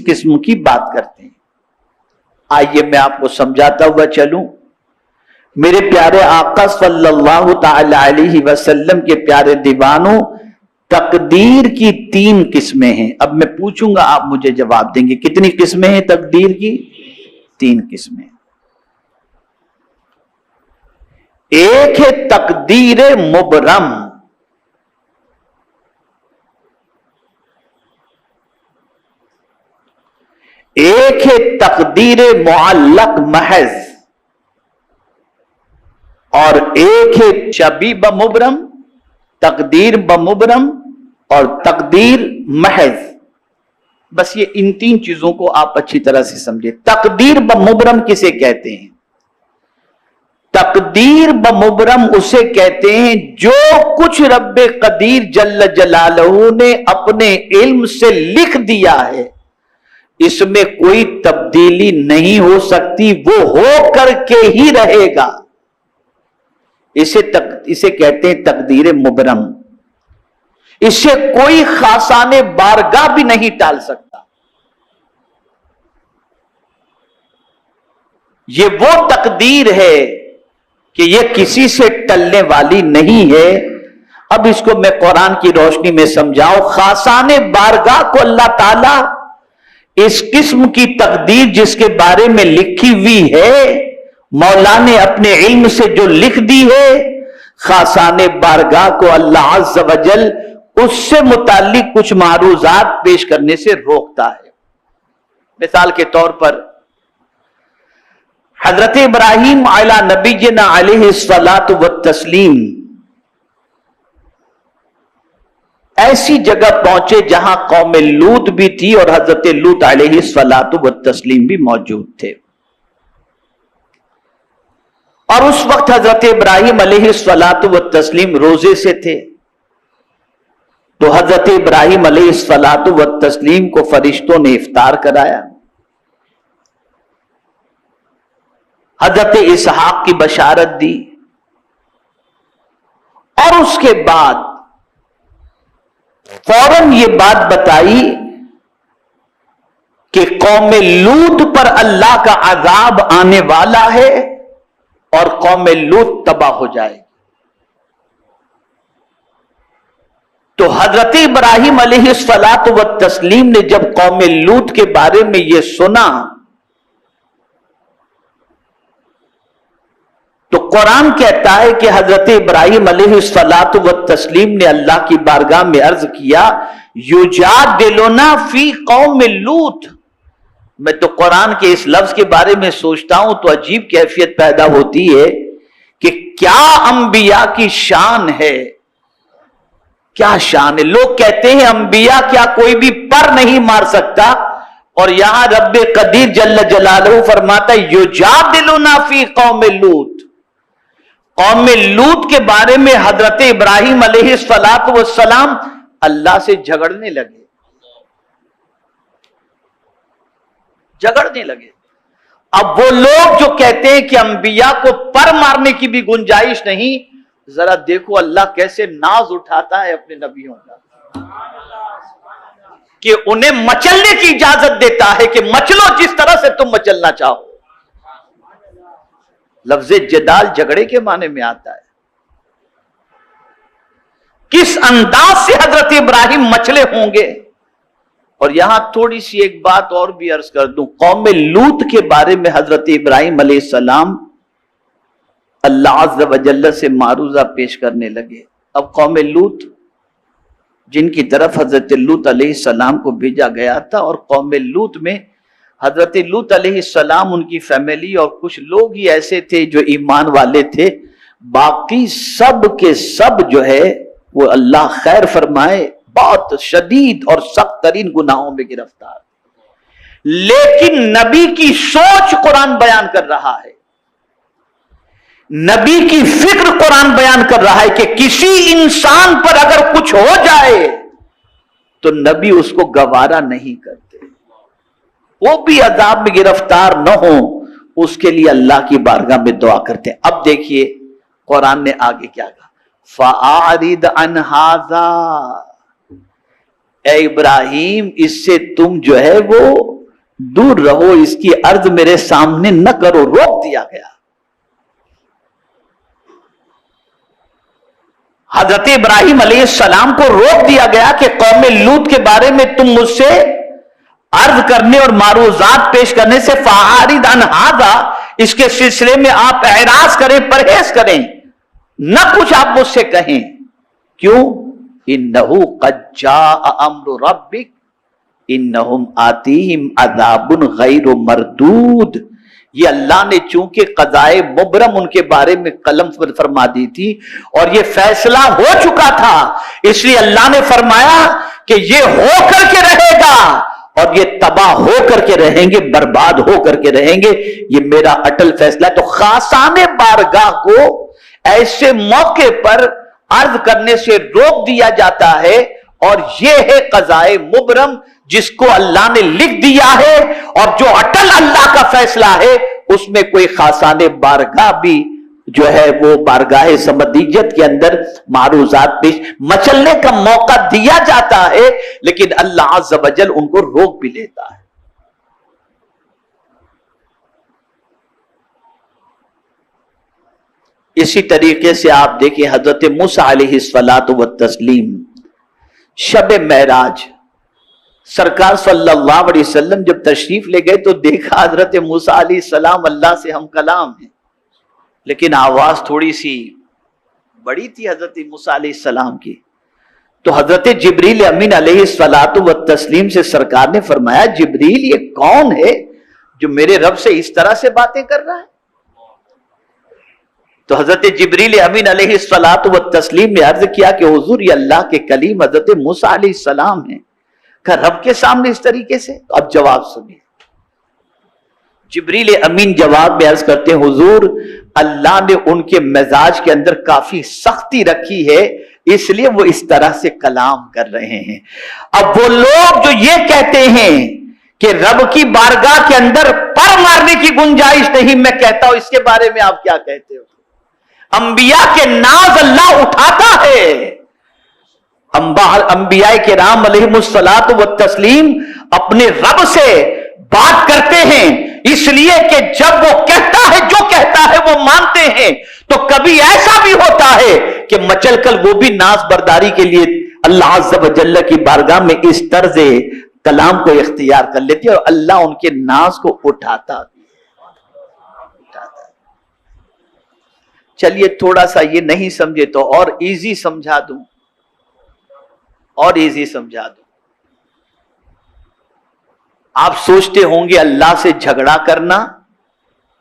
قسم کی بات کرتے ہیں۔ آئیے میں آپ کو سمجھاتا ہوا چلوں۔ میرے پیارے آقا صلی اللہ تعالی علیہ وسلم کے پیارے دیوانوں، تقدیر کی 3 قسمیں ہیں۔ اب میں پوچھوں گا، آپ مجھے جواب دیں گے کتنی قسمیں ہیں تقدیر کی؟ 3 قسمیں۔ ایک ہے تقدیر مبرم، ایک ہے تقدیر معلق محض، اور ایک ہے شبیہ بمبرم، تقدیر بمبرم اور تقدیر محض۔ بس یہ ان 3 چیزوں کو آپ اچھی طرح سے سمجھیں۔ تقدیر بمبرم کسے کہتے ہیں؟ تقدیر بمبرم اسے کہتے ہیں جو کچھ رب قدیر جل جلالہ نے اپنے علم سے لکھ دیا ہے، اس میں کوئی تبدیلی نہیں ہو سکتی، وہ ہو کر کے ہی رہے گا۔ اسے کہتے ہیں تقدیر مبرم۔ اسے کوئی خاصان بارگاہ بھی نہیں ٹال سکتا۔ یہ وہ تقدیر ہے کہ یہ کسی سے ٹلنے والی نہیں ہے۔ اب اس کو میں قرآن کی روشنی میں سمجھاؤں۔ خاصان بارگاہ کو اللہ تعالی اس قسم کی تقدیر جس کے بارے میں لکھی ہوئی ہے، مولا نے اپنے علم سے جو لکھ دی ہے، خاصان بارگاہ کو اللہ عز و جل اس سے متعلق کچھ معروضات پیش کرنے سے روکتا ہے۔ مثال کے طور پر حضرت ابراہیم علی نبینا علیہ الصلاۃ والتسلیم ایسی جگہ پہنچے جہاں قوم لوط بھی تھی اور حضرت لوط علیہ الصلاۃ والتسلیم بھی موجود تھے، اور اس وقت حضرت ابراہیم علیہ الصلاۃ والتسلیم روزے سے تھے۔ تو حضرت ابراہیم علیہ الصلاۃ والتسلیم کو فرشتوں نے افطار کرایا، حضرت اسحاق کی بشارت دی، اور اس کے بعد فوراً یہ بات بتائی کہ قوم لوط پر اللہ کا عذاب آنے والا ہے اور قوم لوط تباہ ہو جائے گی۔ تو حضرت ابراہیم علیہ الصلاۃ والتسلیم نے جب قوم لوط کے بارے میں یہ سنا تو قرآن کہتا ہے کہ حضرت ابراہیم علیہ الصلاۃ والتسلیم نے اللہ کی بارگاہ میں عرض کیا، یجادلنا فی قوم لوط۔ میں تو قرآن کے اس لفظ کے بارے میں سوچتا ہوں تو عجیب کیفیت پیدا ہوتی ہے کہ کیا انبیاء کی شان ہے، کیا شان ہے۔ لوگ کہتے ہیں انبیاء کیا کوئی بھی پر نہیں مار سکتا، اور یہاں رب قدیر جل جلالہ فرماتا ہے یجادلنا فی قوم لوط۔ قوم لوط کے بارے میں حضرت ابراہیم علیہ الصلاۃ والسلام اللہ سے جھگڑنے لگے، اب وہ لوگ جو کہتے ہیں کہ انبیاء کو پر مارنے کی بھی گنجائش نہیں، ذرا دیکھو اللہ کیسے ناز اٹھاتا ہے اپنے نبیوں کا، کہ انہیں مچلنے کی اجازت دیتا ہے کہ مچلو جس طرح سے تم مچلنا چاہو۔ لفظ جدال جھگڑے کے معنی میں آتا ہے۔ کس انداز سے حضرت ابراہیم مچلے ہوں گے۔ اور یہاں تھوڑی سی ایک بات اور بھی عرض کر دوں، قوم لوط کے بارے میں حضرت ابراہیم علیہ السلام اللہ عز و جل سے معروضہ پیش کرنے لگے۔ اب قوم لوط جن کی طرف حضرت لوط علیہ السلام کو بھیجا گیا تھا، اور قوم لوط میں حضرت لوط علیہ السلام، ان کی فیملی اور کچھ لوگ ہی ایسے تھے جو ایمان والے تھے، باقی سب کے سب جو ہے وہ اللہ خیر فرمائے بہت شدید اور سخت ترین گناہوں میں گرفتار۔ لیکن نبی کی سوچ قرآن بیان کر رہا ہے، نبی کی فکر قرآن بیان کر رہا ہے کہ کسی انسان پر اگر کچھ ہو جائے تو نبی اس کو گوارا نہیں کرتے، وہ بھی عذاب میں گرفتار نہ ہو، اس کے لیے اللہ کی بارگاہ میں دعا کرتے ہیں۔ اب دیکھیے قرآن نے آگے کیا کہا، فَأَعْرِضْ عَنْ هَذَا، اے ابراہیم اس سے تم جو ہے وہ دور رہو، اس کی عرض میرے سامنے نہ کرو، روک دیا گیا۔ حضرت ابراہیم علیہ السلام کو روک دیا گیا کہ قوم لوط کے بارے میں تم مجھ سے عرض کرنے اور معروضات پیش کرنے سے فاعرض عن ھذا، اس کے سلسلے میں آپ اعراض کریں، پرہیز کریں، نہ کچھ آپ مجھ سے کہیں۔ کیوں؟ انہ قد جاء امر ربک انہم آتیہم عذاب غیر مردود۔ یہ اللہ نے چونکہ قضائے مبرم ان کے بارے میں قلم فرما دی تھی اور یہ فیصلہ ہو چکا تھا، اس لیے اللہ نے فرمایا کہ یہ ہو کر کے رہے گا اور یہ تباہ ہو کر کے رہیں گے، برباد ہو کر کے رہیں گے، یہ میرا اٹل فیصلہ ہے۔ تو خاصان بارگاہ کو ایسے موقع پر عرض کرنے سے روک دیا جاتا ہے، اور یہ ہے قضائے مبرم جس کو اللہ نے لکھ دیا ہے، اور جو اٹل اللہ کا فیصلہ ہے اس میں کوئی خاصان بارگاہ بھی جو ہے وہ بارگاہ سمدیت کے اندر معروضات پیش مچلنے کا موقع دیا جاتا ہے، لیکن اللہ عز و جل ان کو روک بھی لیتا ہے۔ اسی طریقے سے آپ دیکھیں حضرت موسیٰ علیہ الصلاۃ والتسلیم، شب معراج سرکار صلی اللہ علیہ وسلم جب تشریف لے گئے تو دیکھا حضرت موسیٰ علیہ السلام اللہ سے ہم کلام ہیں، لیکن آواز تھوڑی سی بڑی تھی حضرت موسیٰ علیہ السلام کی۔ تو حضرت جبریل امین علیہ الصلاۃ والتسلیم سے سرکار نے فرمایا، جبریل یہ کون ہے جو میرے رب سے اس طرح سے باتیں کر رہا ہے؟ تو حضرت جبریل امین علیہ الصلاۃ والتسلیم نے عرض کیا کہ حضور یہ اللہ کے کلیم حضرت موسیٰ علیہ السلام ہیں، کہ رب کے سامنے اس طریقے سے؟ اب جواب سنیے، جبریل امین جواب میں عرض کرتے ہیں، حضور اللہ نے ان کے مزاج کے اندر کافی سختی رکھی ہے، اس لیے وہ اس طرح سے کلام کر رہے ہیں۔ اب وہ لوگ جو یہ کہتے ہیں کہ رب کی بارگاہ کے اندر پر مارنے کی گنجائش نہیں، میں کہتا ہوں اس کے بارے میں آپ کیا کہتے ہو؟ انبیاء کے ناز اللہ اٹھاتا ہے، انبیاء کرام علیہم الصلاۃ والتسلیم اپنے رب سے بات کرتے ہیں، اس لیے کہ جب وہ کہتا ہے جو کہتا ہے وہ مانتے ہیں۔ تو کبھی ایسا بھی ہوتا ہے کہ مچل کر وہ بھی ناز برداری کے لیے اللہ عز و جل کی بارگاہ میں اس طرز کلام کو اختیار کر لیتے اور اللہ ان کے ناز کو اٹھاتا بھی۔ چلیے تھوڑا سا یہ نہیں سمجھے تو اور ایزی سمجھا دوں، اور ایزی سمجھا دوں۔ آپ سوچتے ہوں گے اللہ سے جھگڑا کرنا،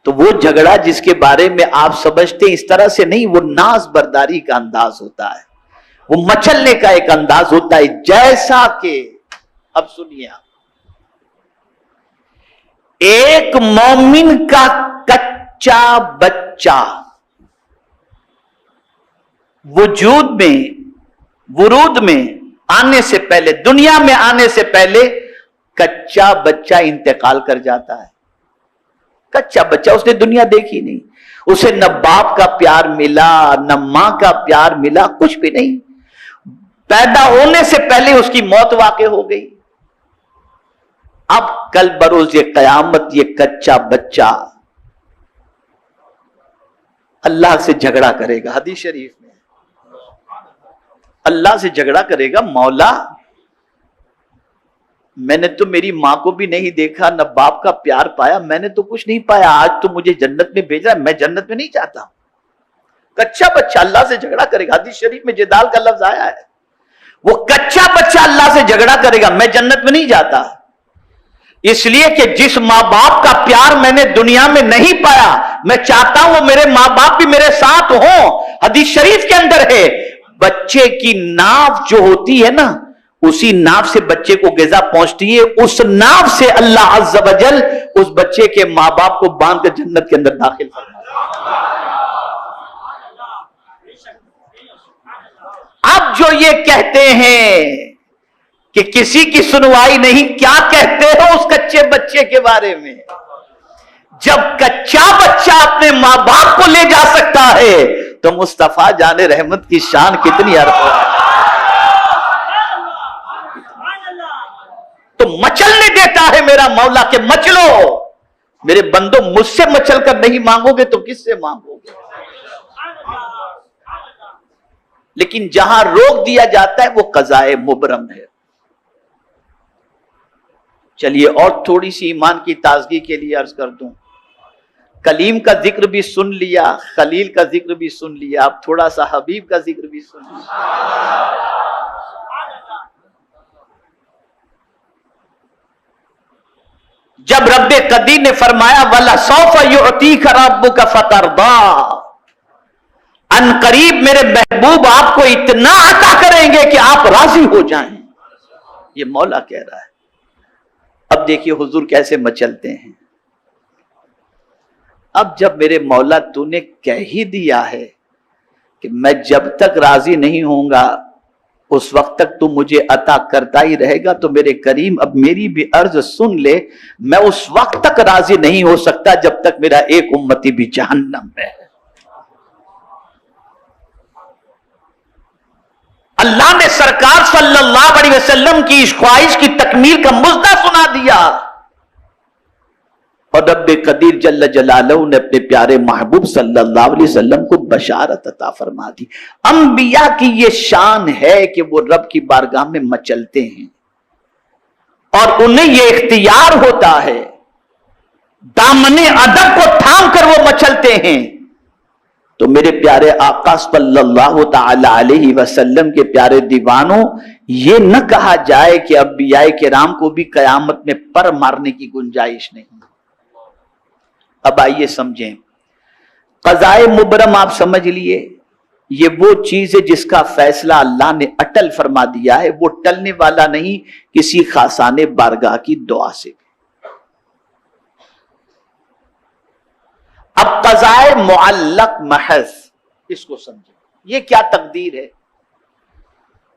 تو وہ جھگڑا جس کے بارے میں آپ سمجھتے اس طرح سے نہیں، وہ ناز برداری کا انداز ہوتا ہے، وہ مچلنے کا ایک انداز ہوتا ہے، جیسا کہ اب سنیے آپ، ایک مومن کا کچا بچہ وجود میں ورود میں آنے سے پہلے، دنیا میں آنے سے پہلے کچا بچہ انتقال کر جاتا ہے۔ کچا بچہ، اس نے دنیا دیکھی نہیں، اسے نہ باپ کا پیار ملا نہ ماں کا پیار ملا، کچھ بھی نہیں، پیدا ہونے سے پہلے اس کی موت واقع ہو گئی۔ اب کل بروز قیامت یہ کچا بچہ اللہ سے جھگڑا کرے گا، حدیث شریف میں اللہ سے جھگڑا کرے گا، مولا میں نے تو میری ماں کو بھی نہیں دیکھا، نہ باپ کا پیار پایا، میں نے تو کچھ نہیں پایا، آج تو مجھے جنت میں بھیج رہا ہے، میں جنت میں نہیں چاہتا۔ کچا بچہ اللہ سے جھگڑا کرے گا، حدیث شریف میں جدال کا لفظ آیا ہے، وہ کچا بچہ اللہ سے جھگڑا کرے گا، میں جنت میں نہیں جاتا، اس لیے کہ جس ماں باپ کا پیار میں نے دنیا میں نہیں پایا، میں چاہتا ہوں وہ میرے ماں باپ بھی میرے ساتھ ہوں۔ حدیث شریف کے اندر ہے، بچے کی ناف جو ہوتی ہے نا، اسی ناف سے بچے کو غذا پہنچتی ہے، اس ناف سے اللہ عز و جل اس بچے کے ماں باپ کو باندھ کر جنت کے اندر داخل فرماتا ہے۔ اب جو یہ کہتے ہیں کہ کسی کی سنوائی نہیں، کیا کہتے ہو اس کچے بچے کے بارے میں؟ جب کچا بچہ اپنے ماں باپ کو لے جا سکتا ہے تو مصطفیٰ جان رحمت کی شان کتنی عرض ہے۔ تو مچلنے دے دیتا ہے میرا مولا کہ مچ لو. میرے بندوں مجھ سے مچل کر نہیں مانگو گے تو کس سے مانگو گے؟ لیکن جہاں روک دیا جاتا ہے وہ قضائے مبرم ہے. چلیے اور تھوڑی سی ایمان کی تازگی کے لیے عرض کر دوں. کلیم کا ذکر بھی سن لیا, خلیل کا ذکر بھی سن لیا, اب تھوڑا سا حبیب کا ذکر بھی سن لیا. جب رب قدیر نے فرمایا وَلَسَوْفَ يُعْتِيكَ رَبُّكَ فَتَرْضَىٰ, ان قریب میرے محبوب آپ کو اتنا عطا کریں گے کہ آپ راضی ہو جائیں. یہ مولا کہہ رہا ہے. اب دیکھیے حضور کیسے مچلتے ہیں. اب جب میرے مولا تو نے کہہ ہی دیا ہے کہ میں جب تک راضی نہیں ہوں گا اس وقت تک تو مجھے عطا کرتا ہی رہے گا, تو میرے کریم اب میری بھی عرض سن لے. میں اس وقت تک راضی نہیں ہو سکتا جب تک میرا ایک امتی بھی جہنم میں ہے. اللہ نے سرکار صلی اللہ علیہ وسلم کی اس خواہش کی تکمیل کا مژدہ سنا دیا, اور رب قدیر جل جلالہ نے اپنے پیارے محبوب صلی اللہ علیہ وسلم کو بشارت عطا فرما دی. انبیاء کی یہ شان ہے کہ وہ رب کی بارگاہ میں مچلتے ہیں اور انہیں یہ اختیار ہوتا ہے, دامن ادب کو تھام کر وہ مچلتے ہیں. تو میرے پیارے آقا صلی اللہ تعالی علیہ وسلم کے پیارے دیوانوں, یہ نہ کہا جائے کہ انبیاء کرام کو بھی قیامت میں پر مارنے کی گنجائش نہیں. اب آئیے سمجھیں. قضائے مبرم آپ سمجھ لیے, یہ وہ چیز ہے جس کا فیصلہ اللہ نے اٹل فرما دیا ہے, وہ ٹلنے والا نہیں کسی خاصان بارگاہ کی دعا سے. اب قضائے معلق محض, اس کو سمجھیں. یہ کیا تقدیر ہے؟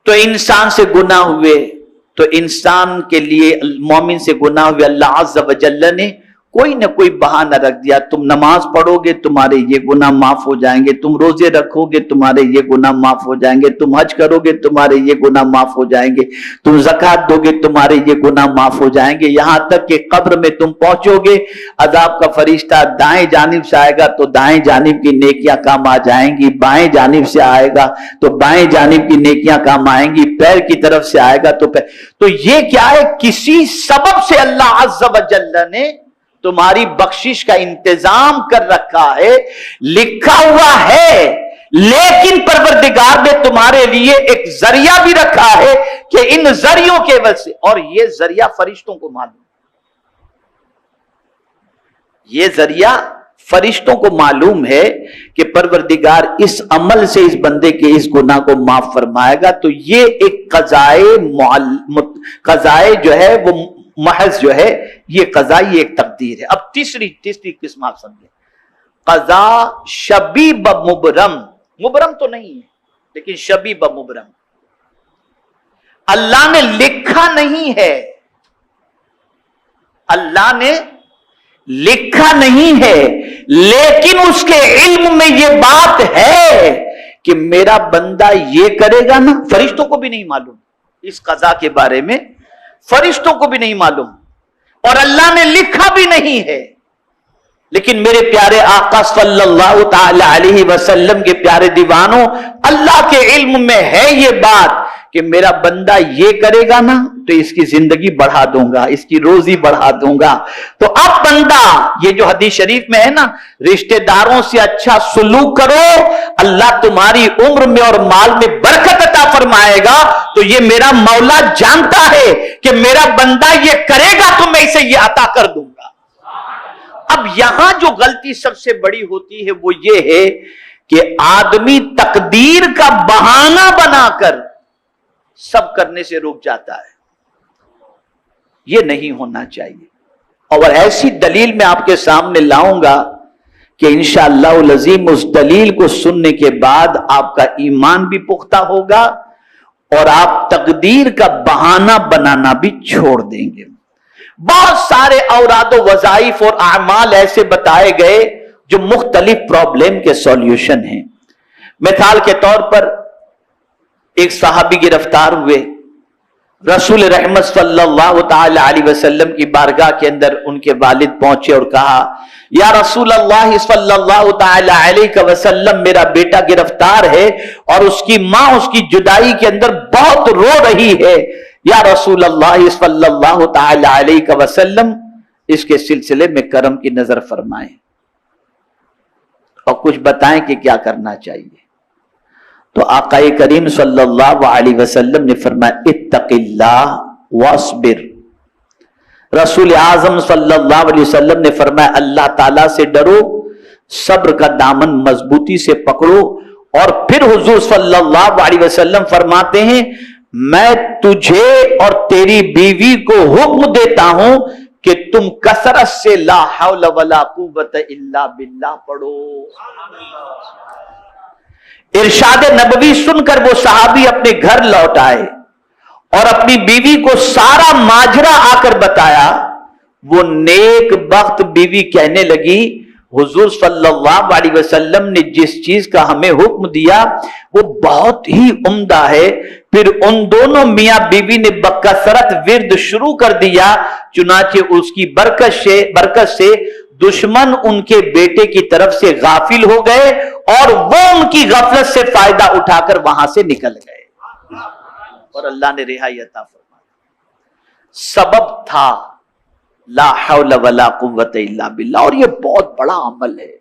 تو انسان سے گناہ ہوئے, تو انسان کے لیے مومن سے گناہ ہوئے, اللہ عز و جل نے کوئی نہ کوئی بہانہ رکھ دیا. تم نماز پڑھو گے تمہارے یہ گناہ معاف ہو جائیں گے, تم روزے رکھو گے تمہارے یہ گناہ معاف ہو جائیں گے, تم حج کرو گے تمہارے یہ گناہ معاف ہو جائیں گے, تم زکوٰۃ دو گے تمہارے یہ گناہ معاف ہو جائیں گے. یہاں تک کہ قبر میں تم پہنچو گے, عذاب کا فرشتہ دائیں جانب سے آئے گا تو دائیں جانب کی نیکیاں کام آ جائیں گی, بائیں جانب سے آئے گا تو بائیں جانب کی نیکیاں کام آئیں گی, پیر کی طرف سے آئے گا تو پیر. تو یہ کیا ہے؟ کسی سبب سے اللہ عز و جل نے تمہاری بخشش کا انتظام کر رکھا ہے, لکھا ہوا ہے. لیکن پروردگار نے تمہارے لیے ایک ذریعہ بھی رکھا ہے کہ ان ذریعوں کے وجہ سے, اور یہ ذریعہ فرشتوں کو معلوم, یہ ذریعہ فرشتوں کو معلوم ہے کہ پروردگار اس عمل سے اس بندے کے اس گناہ کو معاف فرمائے گا. تو یہ ایک قضائے جو ہے وہ محض جو ہے, یہ قضا, یہ ایک تقدیر ہے. اب تیسری قسم آپ سمجھیں, قضا شبیب مبرم. مبرم تو نہیں ہے لیکن شبیب مبرم. اللہ نے لکھا نہیں ہے, اللہ نے لکھا نہیں ہے, لیکن اس کے علم میں یہ بات ہے کہ میرا بندہ یہ کرے گا نا. فرشتوں کو بھی نہیں معلوم اس قضا کے بارے میں, فرشتوں کو بھی نہیں معلوم, اور اللہ نے لکھا بھی نہیں ہے. لیکن میرے پیارے آقا صلی اللہ تعالی علیہ وسلم کے پیارے دیوانوں, اللہ کے علم میں ہے یہ بات کہ میرا بندہ یہ کرے گا نا تو اس کی زندگی بڑھا دوں گا, اس کی روزی بڑھا دوں گا. تو اب بندہ, یہ جو حدیث شریف میں ہے نا, رشتہ داروں سے اچھا سلوک کرو, اللہ تمہاری عمر میں اور مال میں برکت عطا فرمائے گا. تو یہ میرا مولا جانتا ہے کہ میرا بندہ یہ کرے گا تو میں اسے یہ عطا کر دوں گا. اب یہاں جو غلطی سب سے بڑی ہوتی ہے وہ یہ ہے کہ آدمی تقدیر کا بہانہ بنا کر سب کرنے سے رک جاتا ہے. یہ نہیں ہونا چاہیے. اور ایسی دلیل میں آپ کے سامنے لاؤں گا کہ انشاءاللہ العظیم اس دلیل کو سننے کے بعد آپ کا ایمان بھی پختہ ہوگا اور آپ تقدیر کا بہانہ بنانا بھی چھوڑ دیں گے. بہت سارے اوراد و وظائف اور اعمال ایسے بتائے گئے جو مختلف پرابلم کے سولیوشن ہیں. مثال کے طور پر ایک صحابی گرفتار ہوئے, رسول رحمت صلی اللہ تعالی علیہ وسلم کی بارگاہ کے اندر ان کے والد پہنچے اور کہا یا رسول اللہ صلی اللہ تعالی علیہ وسلم میرا بیٹا گرفتار ہے اور اس کی ماں اس کی جدائی کے اندر بہت رو رہی ہے، یا رسول اللہ صلی اللہ تعالی علیہ وسلم اس کے سلسلے میں کرم کی نظر فرمائیں اور کچھ بتائیں کہ کیا کرنا چاہیے۔ تو آقا کریم صلی اللہ علیہ وسلم نے فرمایا اتق اللہ واصبر۔ رسول اعظم صلی اللہ علیہ وسلم نے فرمایا اللہ تعالیٰ سے ڈرو، صبر کا دامن مضبوطی سے پکڑو، اور پھر حضور صلی اللہ علیہ وسلم فرماتے ہیں میں تجھے اور تیری بیوی کو حکم دیتا ہوں کہ تم کثرت سے لا حول ولا قوت الا باللہ پڑھو۔ ارشاد نبوی سن کر وہ صحابی اپنے گھر لوٹ آئے اور اپنی بیوی کو سارا ماجرا آ کر بتایا۔ وہ نیک بخت بیوی کہنے لگی حضور صلی اللہ علیہ وسلم نے جس چیز کا ہمیں حکم دیا وہ بہت ہی عمدہ ہے۔ پھر ان دونوں میاں بیوی نے بکثرت ورد شروع کر دیا، چنانچہ اس کی برکت سے دشمن ان کے بیٹے کی طرف سے غافل ہو گئے اور وہ ان کی غفلت سے فائدہ اٹھا کر وہاں سے نکل گئے اور اللہ نے رہائی عطا فرمائی۔ سبب تھا لا حول ولا قوت الا باللہ، اور یہ بہت بڑا عمل ہے۔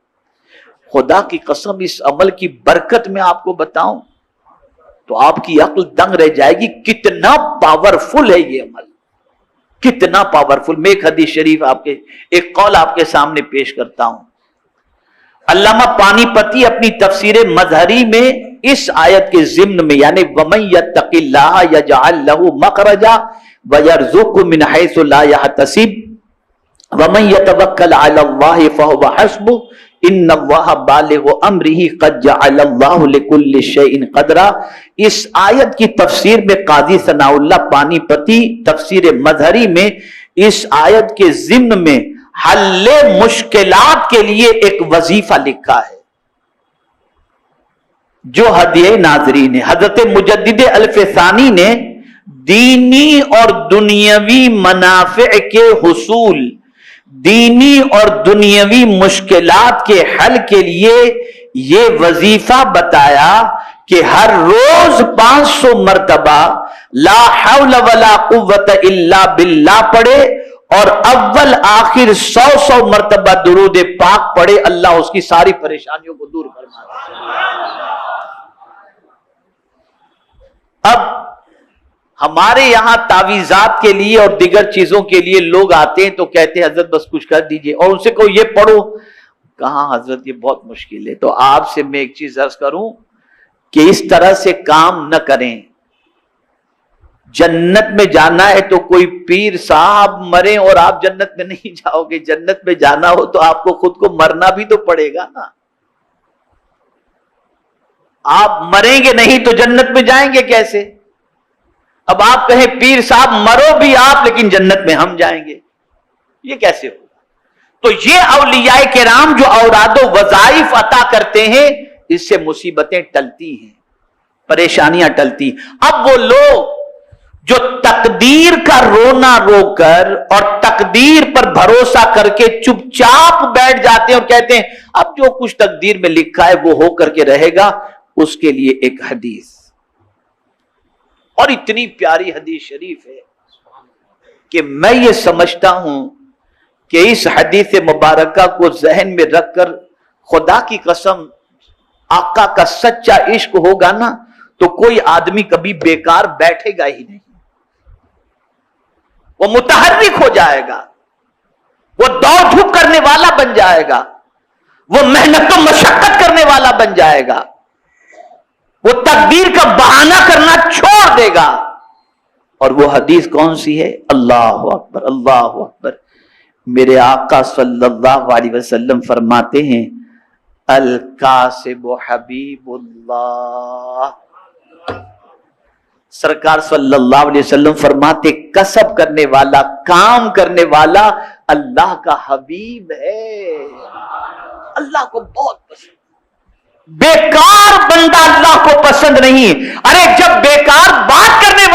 خدا کی قسم اس عمل کی برکت میں آپ کو بتاؤں تو آپ کی عقل دنگ رہ جائے گی، کتنا پاورفل ہے یہ عمل، کتنا پاورفل۔ میں ایک حدیث شریف ایک قول آپ کے سامنے پیش کرتا ہوں۔ علامہ پانی پتی اپنی تفسیر مظہری میں اس آیت کے ضمن میں یعنی وَمَن يَتَّقِ اللَّهَ يَجْعَل لَّهُ مَخْرَجًا وَيَرْزُقْهُ مِنْ حَيْثُ لَا يَحْتَسِبُ وَمَن يَتَوَكَّلْ عَلَى اللَّهِ فَهُوَ حَسْبُهُ ان اللہ بالغ امرہ قد جعل اللہ لکل شیء قدرا۔ اس آیت کی تفسیر میں قاضی ثناء اللہ پانی پتی تفسیر مظہری میں اس آیت کے ضمن میں حل مشکلات کے لیے ایک وظیفہ لکھا ہے جو ہدیہ ناظرین ہے۔ حضرت مجدد الفسانی نے دینی اور دنیاوی منافع کے حصول، دینی اور دنیاوی مشکلات کے حل کے لیے یہ وظیفہ بتایا کہ ہر روز 500 مرتبہ لا حول ولا قوت الا باللہ پڑھے اور اول آخر 100 مرتبہ درود پاک پڑھے، اللہ اس کی ساری پریشانیوں کو دور فرما دے۔ اب ہمارے یہاں تعویذات کے لیے اور دیگر چیزوں کے لیے لوگ آتے ہیں تو کہتے ہیں حضرت بس کچھ کر دیجئے، اور ان سے کو یہ پڑھو، کہاں حضرت یہ بہت مشکل ہے۔ تو آپ سے میں ایک چیز عرض کروں کہ اس طرح سے کام نہ کریں۔ جنت میں جانا ہے تو کوئی پیر صاحب مرے اور آپ جنت میں نہیں جاؤ گے۔ جنت میں جانا ہو تو آپ کو خود کو مرنا بھی تو پڑے گا نا۔ آپ مریں گے نہیں تو جنت میں جائیں گے کیسے؟ اب آپ کہیں پیر صاحب مرو بھی آپ لیکن جنت میں ہم جائیں گے، یہ کیسے ہوگا؟ تو یہ اولیاء کرام جو اوراد و وظائف عطا کرتے ہیں اس سے مصیبتیں ٹلتی ہیں، پریشانیاں ٹلتی۔ اب وہ لوگ جو تقدیر کا رونا رو کر اور تقدیر پر بھروسہ کر کے چپ چاپ بیٹھ جاتے ہیں اور کہتے ہیں اب جو کچھ تقدیر میں لکھا ہے وہ ہو کر کے رہے گا، اس کے لیے ایک حدیث، اور اتنی پیاری حدیث شریف ہے کہ میں یہ سمجھتا ہوں کہ اس حدیث مبارکہ کو ذہن میں رکھ کر خدا کی قسم آقا کا سچا عشق ہوگا نا تو کوئی آدمی کبھی بیکار بیٹھے گا ہی نہیں، وہ متحرک ہو جائے گا، وہ دوڑ دھوپ کرنے والا بن جائے گا، وہ محنت و مشقت کرنے والا بن جائے گا، وہ تقدیر کا بہانہ کرنا چھوڑ دے گا۔ اور وہ حدیث کون سی ہے؟ اللہ اکبر اللہ اکبر۔ میرے آقا صلی اللہ علیہ وسلم فرماتے ہیں الکاسب حبیب اللہ۔ سرکار صلی اللہ علیہ وسلم فرماتے کسب کرنے والا، کام کرنے والا اللہ کا حبیب ہے، اللہ کو بہت پسند۔ بیکار بندہ اللہ کو پسند نہیں۔ ارے جب بیکار بات کرنے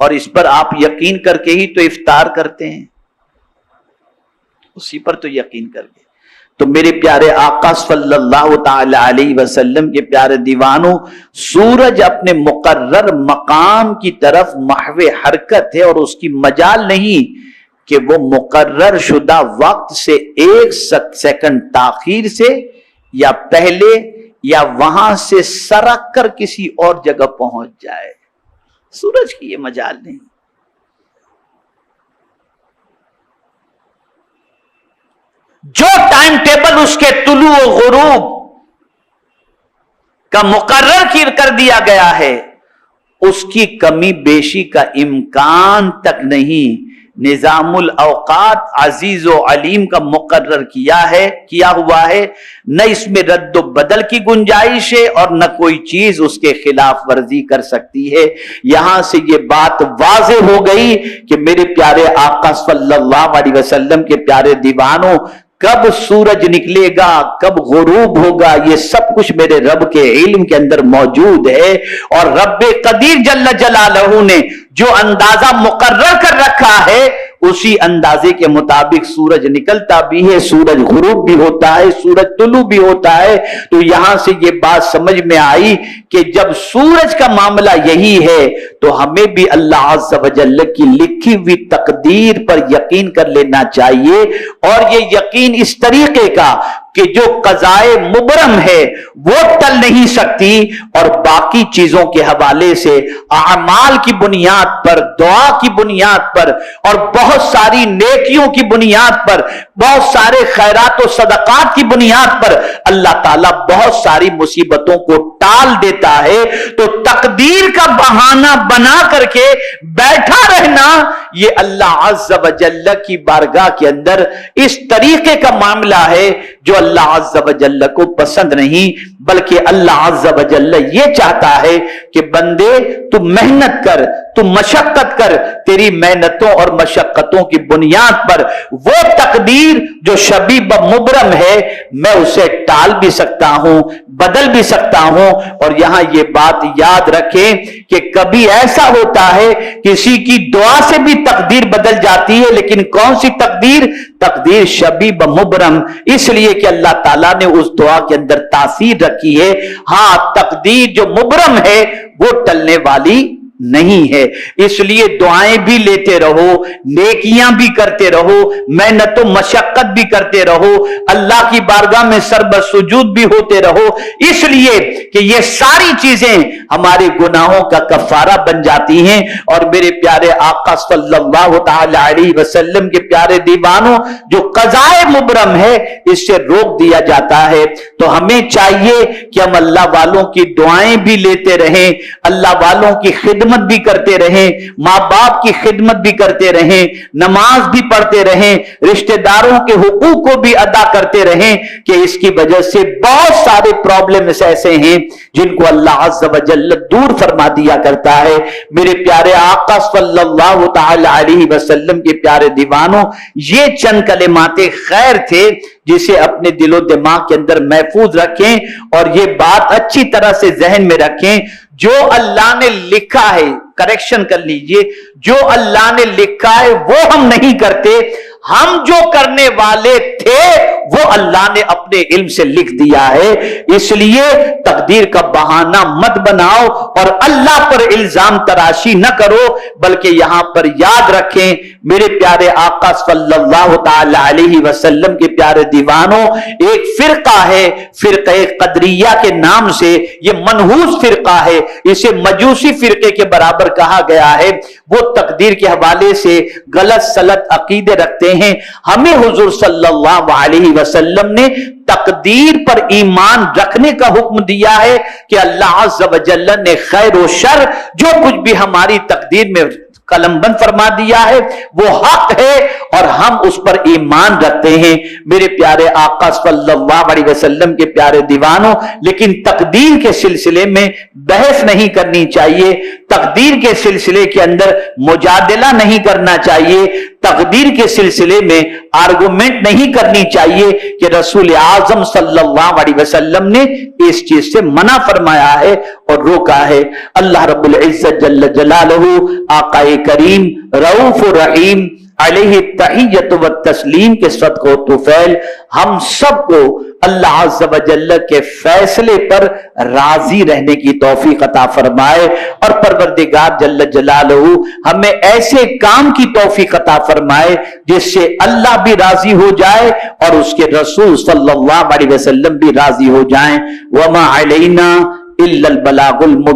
اور اس پر آپ یقین کر کے ہی تو افطار کرتے ہیں، اسی پر تو یقین کر کے۔ تو میرے پیارے آقا صلی اللہ تعالی علیہ وسلم کے پیارے دیوانوں، سورج اپنے مقرر مقام کی طرف محو حرکت ہے، اور اس کی مجال نہیں کہ وہ مقرر شدہ وقت سے 1 سیکنڈ تاخیر سے یا پہلے یا وہاں سے سرک کر کسی اور جگہ پہنچ جائے۔ سورج کی یہ مجال نہیں۔ جو ٹائم ٹیبل اس کے طلوع و غروب کا مقرر کر دیا گیا ہے، اس کی کمی بیشی کا امکان تک نہیں۔ نظام الاوقات عزیز و علیم کا مقرر کیا ہوا ہے، نہ اس میں رد و بدل کی گنجائش ہے اور نہ کوئی چیز اس کے خلاف ورزی کر سکتی ہے۔ یہاں سے یہ بات واضح ہو گئی کہ میرے پیارے آقا صلی اللہ علیہ وسلم کے پیارے دیوانوں، کب سورج نکلے گا، کب غروب ہوگا، یہ سب کچھ میرے رب کے علم کے اندر موجود ہے، اور رب قدیر جل جلالہ نے جو اندازہ مقرر کر رکھا ہے اسی اندازے کے مطابق سورج نکلتا بھی ہے، سورج غروب بھی ہوتا ہے، سورج طلوع بھی ہوتا ہے۔ تو یہاں سے یہ بات سمجھ میں آئی کہ جب سورج کا معاملہ یہی ہے تو ہمیں بھی اللہ عز و جل کی لکھی ہوئی تقدیر پر یقین کر لینا چاہیے، اور یہ یقین اس طریقے کا کہ جو قضائے مبرم ہے وہ ٹل نہیں سکتی، اور باقی چیزوں کے حوالے سے اعمال کی بنیاد پر، دعا کی بنیاد پر، اور بہت ساری نیکیوں کی بنیاد پر، بہت سارے خیرات و صدقات کی بنیاد پر اللہ تعالیٰ بہت ساری مصیبتوں کو ٹال دیتا ہے۔ تو تقدیر کا بہانہ بنا کر کے بیٹھا رہنا، یہ اللہ عز و جل کی بارگاہ کے اندر اس طریقے کا معاملہ ہے جو اللہ عز و جل کو پسند نہیں، بلکہ اللہ عز و جل یہ چاہتا ہے کہ بندے تو محنت کر، تو مشقت کر، تیری محنتوں اور مشقتوں کی بنیاد پر وہ تقدیر جو شبیب مبرم ہے میں اسے ٹال بھی سکتا ہوں، بدل بھی سکتا ہوں۔ اور یہاں یہ بات یاد رکھیں کہ کبھی ایسا ہوتا ہے کسی کی دعا سے بھی تقدیر بدل جاتی ہے، لیکن کون سی تقدیر؟ تقدیر شبیب مبرم، اس لیے کہ اللہ تعالیٰ نے اس دعا کے اندر تاثیر رکھی ہے۔ ہاں تقدیر جو مبرم ہے وہ ٹلنے والی نہیں ہے، اس لیے دعائیں بھی لیتے رہو، نیکیاں بھی کرتے رہو، محنت و مشقت بھی کرتے رہو، اللہ کی بارگاہ میں سربر سجود بھی ہوتے رہو، اس لیے کہ یہ ساری چیزیں ہمارے گناہوں کا کفارہ بن جاتی ہیں۔ اور میرے پیارے آقا صلی اللہ تعالی علیہ وسلم کے پیارے دیوانوں، جو قضائے مبرم ہے اس سے روک دیا جاتا ہے، تو ہمیں چاہیے کہ ہم اللہ والوں کی دعائیں بھی لیتے رہیں، اللہ والوں کی خدمت بھی کرتے رہیں، ماں باپ کی خدمت بھی کرتے رہیں، نماز بھی پڑھتے رہیں، رشتہ داروں کے حقوق کو بھی ادا کرتے رہیں، کہ اس کی وجہ سے بہت سارے پرابلمز ایسے ہیں جن کو اللہ عز و جل دور فرما دیا کرتا ہے۔ میرے پیارے آقا صلی اللہ تعالی علیہ وسلم کے پیارے دیوانوں، یہ چند کلمات خیر تھے جسے اپنے دل و دماغ کے اندر محفوظ رکھیں، اور یہ بات اچھی طرح سے ذہن میں رکھیں، جو اللہ نے لکھا ہے، کریکشن کر لیجئے، جو اللہ نے لکھا ہے وہ ہم نہیں کرتے، ہم جو کرنے والے تھے وہ اللہ نے اپنے علم سے لکھ دیا ہے۔ اس لیے تقدیر کا بہانہ مت بناؤ اور اللہ پر الزام تراشی نہ کرو، بلکہ یہاں پر یاد رکھیں میرے پیارے آقا صلی اللہ تعالی علیہ وسلم کے پیارے دیوانوں، ایک فرقہ ہے فرقہ قدریہ کے نام سے، یہ منحوس فرقہ ہے، اسے مجوسی فرقے کے برابر کہا گیا ہے۔ وہ تقدیر کے حوالے سے غلط سلط عقیدے رکھتے ہیں۔ ہمیں حضور صلی اللہ علیہ وسلم نے تقدیر پر ایمان رکھنے کا حکم دیا ہے کہ اللہ عز و جل نے خیر و شر جو کچھ بھی ہماری تقدیر میں قلم بند فرما دیا ہے وہ حق ہے، اور ہم اس پر ایمان رکھتے ہیں۔ میرے پیارے آقا صلی اللہ علیہ وسلم کے پیارے دیوانوں، لیکن تقدیر کے سلسلے میں بحث نہیں کرنی چاہیے۔ تقدیر کے سلسلے کے اندر مجادلہ نہیں کرنا چاہیے، تقدیر کے سلسلے میں آرگومنٹ نہیں کرنی چاہیے کہ رسول اعظم صلی اللہ علیہ وسلم نے اس چیز سے منع فرمایا ہے اور روکا ہے۔ اللہ رب العزت جل جلالہ آقا کریم رؤوف الرحیم علیہ التحیۃ والتسلیم کے صدقہ و طفیل ہم سب کو اللہ عز و جل کے فیصلے پر راضی رہنے کی توفیق عطا فرمائے، اور پروردگار جل جلالہ ہمیں ایسے کام کی توفیق عطا فرمائے جس سے اللہ بھی راضی ہو جائے اور اس کے رسول صلی اللہ علیہ وسلم بھی راضی ہو جائیں۔ وما علینا الا البلاغ المبین۔